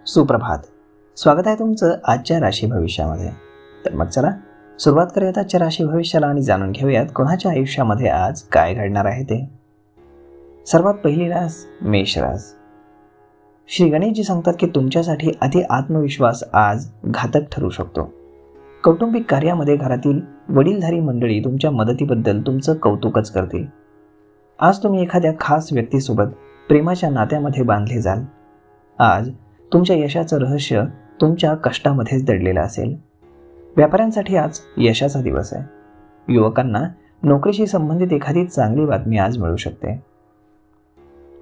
सुप्रभात. स्वागत आहे तुमचं आजच्या राशी भविष्यामध्ये. तर मग चला सुरुवात करूयात आजच्या राशी भविष्याला आणि जाणून घेऊयात कोणाच्या आयुष्यामध्ये आज काय घडणार आहे ते. सर्वात पहिली रास मेष रास. श्री गणेशजी सांगतात की तुमच्यासाठी अति आत्मविश्वास आज घातक ठरू शकतो. कौटुंबिक कार्यामध्ये घरातील वडीलधारी मंडळी तुमच्या मदतीबद्दल तुमचं कौतुकच करतील. आज तुम्ही एखाद्या खास व्यक्तीसोबत प्रेमाच्या नात्यामध्ये बांधले जाल. आज तुमच्या यशाचं रहस्य तुमच्या कष्टामध्येच दडलेलं असेल. व्यापाऱ्यांसाठी आज यशाचा दिवस आहे. युवकांना नोकरीशी संबंधित एखादी चांगली बातमी आज मिळू शकते.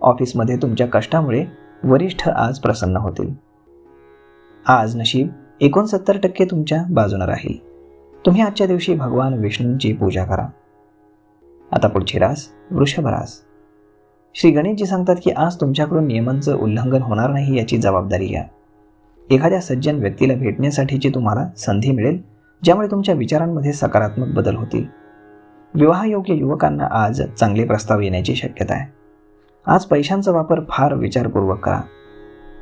ऑफिसमध्ये तुमच्या कष्टामुळे वरिष्ठ आज प्रसन्न होतील. आज नशीब 69% तुमच्या बाजूने राहील. तुम्ही आजच्या दिवशी भगवान विष्णूंची पूजा करा. आता पुढची रास वृषभ रास. श्री गणेशजी सांगतात की आज तुमच्याकडून नियमांचं उल्लंघन होणार नाही याची जबाबदारी घ्या. एखाद्या सज्जन व्यक्तीला भेटण्यासाठीची तुम्हाला संधी मिळेल, ज्यामुळे तुमच्या विचारांमध्ये सकारात्मक बदल होतील. विवाहयोग्य युवकांना आज चांगले प्रस्ताव येण्याची शक्यता आहे. आज पैशांचा वापर फार विचारपूर्वक करा.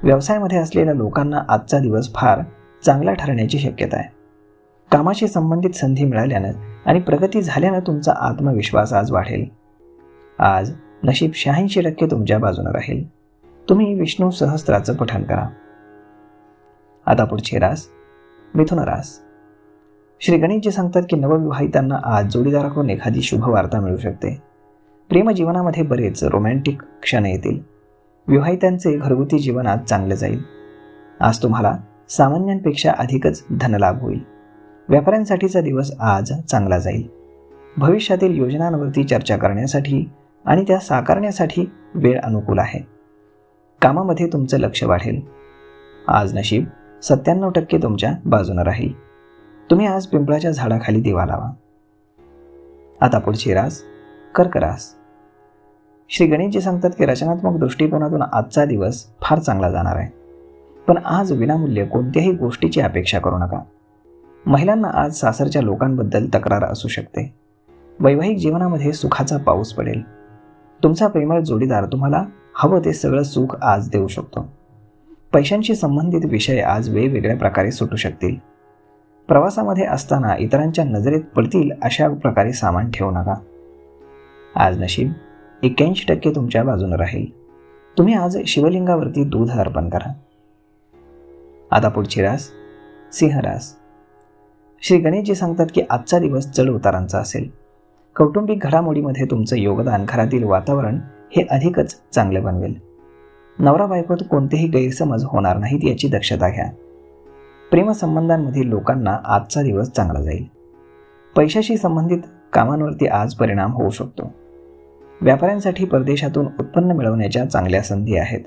व्यवसायामध्ये असलेल्या लोकांना आजचा दिवस फार चांगला ठरण्याची शक्यता आहे. कामाशी संबंधित संधी मिळाल्यानं आणि प्रगती झाल्यानं तुमचा आत्मविश्वास आज वाढेल. आज नशीब 86% तुमच्या बाजूने राहील. तुम्ही विष्णू सहस्त्राचं पठण करा. आता पुढची रास मिथुन रास. श्री गणेशजी सांगतात की नवविवाहितांना आज जोडीदाराकडून एखादी शुभ वार्ता मिळू शकते. प्रेमजीवनामध्ये बरेच रोमॅन्टिक क्षण येतील. विवाहितांचे घरगुती जीवन आज चांगले जाईल. आज तुम्हाला सामान्यांपेक्षा अधिकच धनलाभ होईल. व्यापाऱ्यांसाठीचा दिवस आज चांगला जाईल. भविष्यातील योजनांवरती चर्चा करण्यासाठी आणि त्या साकारण्यासाठी वेळ अनुकूल आहे. कामामध्ये तुमचं लक्ष वाढेल. आज नशीब 97% तुमच्या बाजूने राहील. तुम्ही आज पिंपळाच्या झाडाखाली दिवा लावा. आता पुढची रास कर्क रास. श्री गणेशजी सांगतात की रचनात्मक दृष्टिकोनातून आजचा दिवस फार चांगला जाणार आहे. पण आज विनामूल्य कोणत्याही गोष्टीची अपेक्षा करू नका. महिलांना आज सासरच्या लोकांबद्दल तक्रार असू शकते. वैवाहिक जीवनामध्ये सुखाचा पाऊस पडेल. तुमचा प्रेमळ जोडीदार तुम्हाला हवं ते सगळं सुख आज देऊ शकतो. पैशांशी संबंधित विषय आज वेगवेगळ्या प्रकारे सुटू शकतील. प्रवासामध्ये असताना इतरांच्या नजरेत पडतील अशा प्रकारे सामान ठेवू नका. आज नशीब 81% तुमच्या बाजूने राहील. तुम्ही आज शिवलिंगावरती दूध अर्पण करा. आता पुढची रास सिंह रास. श्री गणेशजी सांगतात की आजचा दिवस चढ उतारांचा असेल. कौटुंबिक घडामोडीमध्ये तुमचं योगदान घरातील वातावरण हे अधिकच चांगले बनवेल. नवरा बायकोत कोणतेही गैरसमज होणार नाहीत याची दक्षता घ्या. प्रेमसंबंधांमधील लोकांना आजचा दिवस चांगला जाईल. पैशाशी संबंधित कामांवरती आज परिणाम होऊ शकतो. व्यापाऱ्यांसाठी परदेशातून उत्पन्न मिळवण्याच्या चांगल्या संधी आहेत.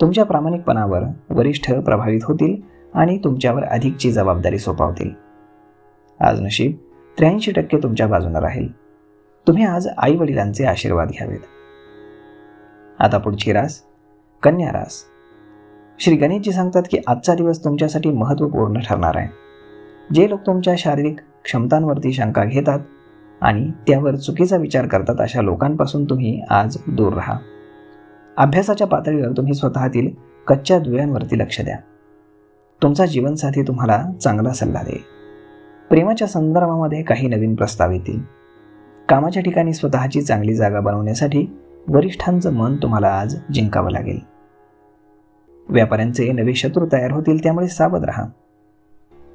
तुमच्या प्रामाणिकपणावर वरिष्ठ प्रभावित होतील आणि तुमच्यावर अधिकची जबाबदारी सोपवतील. आज नशीब 83% तुमच्या बाजूने राहील. तुम्ही आज आई वडिलांचे आशीर्वाद घ्यावेत. आता पुढची रास कन्या रास. श्री गणेशजी सांगतात की आजचा दिवस तुमच्यासाठी महत्त्वपूर्ण ठरणार आहे. जे लोक तुमच्या शारीरिक क्षमतांवरती शंका घेतात आणि त्यावर चुकीचा विचार करतात अशा लोकांपासून तुम्ही आज दूर राहा. अभ्यासाच्या पातळीवर तुम्ही स्वतःतील कच्च्या दुव्यांवरती लक्ष द्या. तुमचा जीवनसाथी तुम्हाला चांगला सल्ला देईल. प्रेमाच्या संदर्भामध्ये काही नवीन प्रस्ताव येतील. कामाच्या ठिकाणी स्वतःची चांगली जागा बनवण्यासाठी वरिष्ठांचं मन तुम्हाला आज जिंकावं लागेल. व्यापाऱ्यांचे नवे शत्रू तयार होतील, त्यामुळे सावध राहा.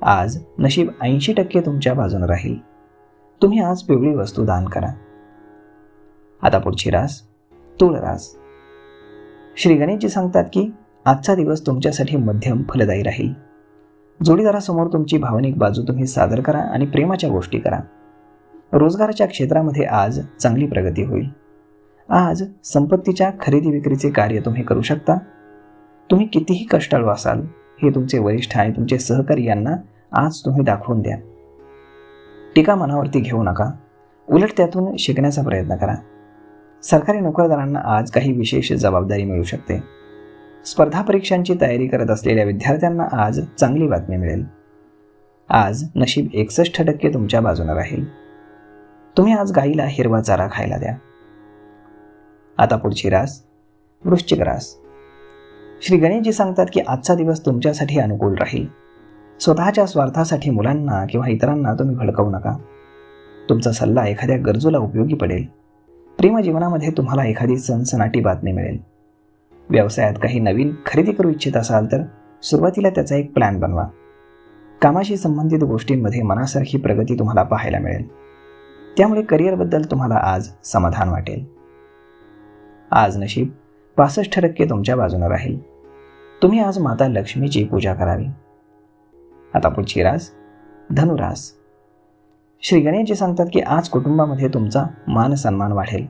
आज नशीब 80% तुमच्या बाजूने राहील. तुम्ही आज पिवळी वस्तू दान करा. आता पुढची रास तुळ रास. श्री गणेशजी सांगतात की आजचा दिवस तुमच्यासाठी मध्यम फलदायी राहील. जोडीदारासमोर तुमची भावनिक बाजू तुम्ही सादर करा आणि प्रेमाच्या गोष्टी करा. रोजगाराच्या क्षेत्रामध्ये आज चांगली प्रगती होईल. आज संपत्तीच्या खरेदी विक्रीचे कार्य तुम्ही करू शकता. तुम्ही कितीही कष्टाळू असाल हे तुमचे वरिष्ठ आणि तुमचे सहकारी यांना आज तुम्ही दाखवून द्या. टीका मनावरती घेऊ नका. उलट त्यातून शिकण्याचा प्रयत्न करा. सरकारी नोकरदारांना आज काही विशेष जबाबदारी मिळू शकते. स्पर्धा परीक्षांची तयारी करत असलेल्या विद्यार्थ्यांना आज चांगली बातमी मिळेल. आज नशीब 61% तुमच्या बाजूने राहील. तुम्ही आज गाईला हिरवा चारा खायला द्या. आता पुढची रास वृश्चिक रास. श्री गणेशजी सांगतात की आजचा दिवस तुमच्यासाठी अनुकूल राहील. स्वतःच्या स्वार्थासाठी मुलांना किंवा इतरांना तुम्ही भडकवू नका. तुमचा सल्ला एखाद्या गरजूला उपयोगी पडेल. प्रेमजीवनामध्ये तुम्हाला एखादी सनसनाटी बातमी मिळेल. व्यवसायात काही नवीन खरेदी करू इच्छित असाल तर सुरुवातीला त्याचा एक प्लॅन बनवा. कामाशी संबंधित गोष्टींमध्ये मनासारखी प्रगती तुम्हाला पाहायला मिळेल. त्यामुळे करिअरबद्दल तुम्हाला आज समाधान वाटेल. आज नशीब 65% तुमच्या बाजूने राहील. तुम्ही आज माता लक्ष्मीची पूजा करावी. आता पुढची रास धनुरास. श्री गणेशजी सांगतात की आज कुटुंबामध्ये तुमचा मान सन्मान वाढेल.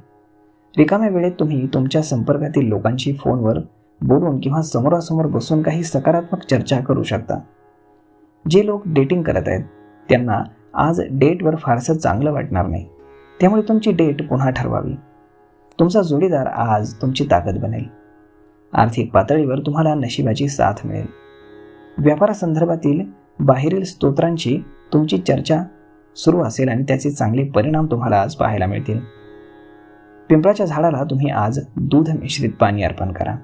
रिकाम्या वेळेत तुम्ही तुमच्या संपर्कातील लोकांशी फोनवर बोलून किंवा समोरासमोर बसून काही सकारात्मक चर्चा करू शकता. जे लोक डेटिंग करत आहेत त्यांना आज डेटवर फारसं चांगलं वाटणार नाही. त्यामुळे तुमची डेट पुन्हा ठरवावी. तुमचा जोडीदार आज तुमची ताकद बनेल. आर्थिक पातळीवर तुम्हाला नशिबाची साथ मिळेल. व्यापारासंदर्भातील बाहेरील स्तोत्रांची तुमची चर्चा सुरू असेल आणि त्याचे चांगले परिणाम तुम्हाला आज पाहायला मिळतील. पिंपळाच्या झाडाला तुम्ही आज दूध मिश्रित पाणी अर्पण करा.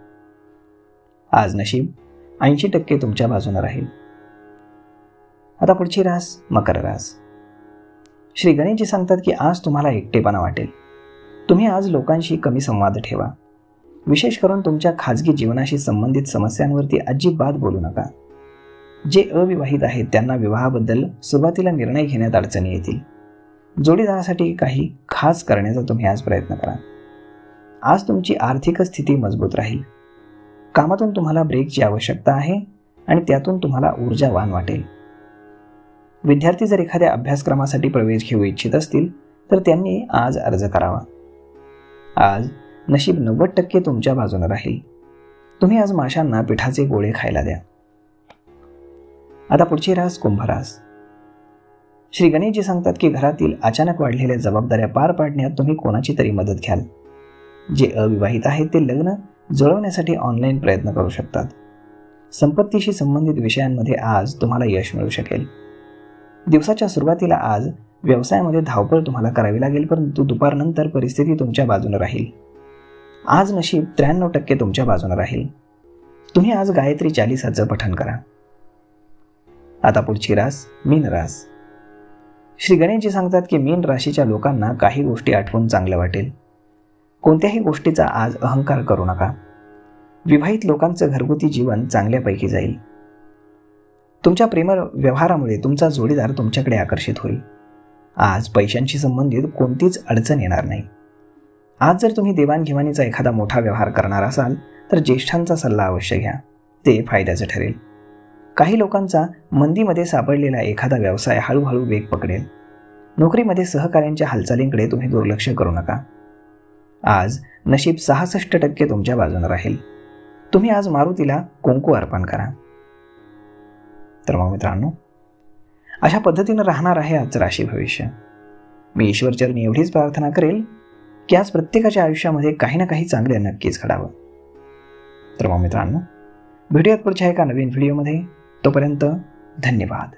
आज नशीब 80% तुमच्या बाजूने राहील. आता पुढची रास मकर रास. श्री गणेशजी सांगतात की आज तुम्हाला एकटेपणा वाटेल. तुम्ही आज लोकांशी कमी संवाद ठेवा. विशेष करून तुमच्या खाजगी जीवनाशी संबंधित समस्यांवरती अजिबात बोलू नका. जे अविवाहित आहेत त्यांना विवाहाबद्दल सुरुवातीला निर्णय घेण्यात अडचणी येतील. जोडीदारासाठी काही खास करण्याचा तुम्ही आज प्रयत्न करा. आज तुमची आर्थिक स्थिती मजबूत राहील. कामातून तुम्हाला ब्रेकची आवश्यकता आहे आणि त्यातून तुम्हाला ऊर्जावान वाटेल. विद्यार्थी जर एखाद्या अभ्यासक्रमासाठी प्रवेश घेऊ इच्छित असतील तर त्यांनी आज अर्ज करावा. आज नशीब 90% तुमच्या बाजूने राहील. तुम्ही आज माशांना पिठाचे गोळे खायला द्या. आता पुढची रास कुंभरास. श्री गणेशजी सांगतात की घरातील अचानक वाढलेल्या जबाबदाऱ्या पार पाडण्यात तुम्ही कोणाची तरी मदत घ्याल. जे अविवाहित आहेत ते लग्न जुळवण्यासाठी ऑनलाईन प्रयत्न करू शकतात. संपत्तीशी संबंधित विषयांमध्ये आज तुम्हाला यश मिळू शकेल. दिवसाच्या सुरुवातीला आज व्यवसायामध्ये धावपळ तुम्हाला करावी लागेल, परंतु दुपारनंतर परिस्थिती तुमच्या बाजूने राहील. आज नशीब 93% तुमच्या बाजूने राहील. तुम्ही आज गायत्री चालीसाचं पठण करा. आता पुढची रास मीन रास. श्री गणेशजी सांगतात की मीन राशीच्या लोकांना काही गोष्टी आठवून चांगलं वाटेल. कोणत्याही गोष्टीचा आज अहंकार करू नका. विवाहित लोकांचं घरगुती जीवन चांगल्यापैकी जाईल. तुमच्या प्रेम व्यवहारामुळे तुमचा जोडीदार तुमच्याकडे आकर्षित होईल. आज पैशांशी संबंधित कोणतीच अडचण येणार नाही. आज जर तुम्ही देवाणघेवाणीचा एखादा मोठा व्यवहार करणार असाल तर ज्येष्ठांचा सल्ला अवश्य घ्या. ते फायद्याचं ठरेल. काही लोकांचा मंदीमध्ये सापडलेला एखादा व्यवसाय हळूहळू वेग पकडेल. नोकरीमध्ये सहकाऱ्यांच्या हालचालींकडे तुम्ही दुर्लक्ष करू नका. आज नशीब 66% तुमच्या बाजूने राहील. तुम्ही आज मारुतीला कुंकू अर्पण करा. तर मग मित्रांनो, अशा पद्धतीने राहणार आहे आजचं राशी भविष्य. मी ईश्वरचरणी एवढीच प्रार्थना करेल की आज प्रत्येकाच्या आयुष्यामध्ये काही ना काही चांगले नक्कीच घडावं. तर मग मित्रांनो, भेटूयात पुढच्या एका नवीन व्हिडिओमध्ये. तोपर्यंत धन्यवाद.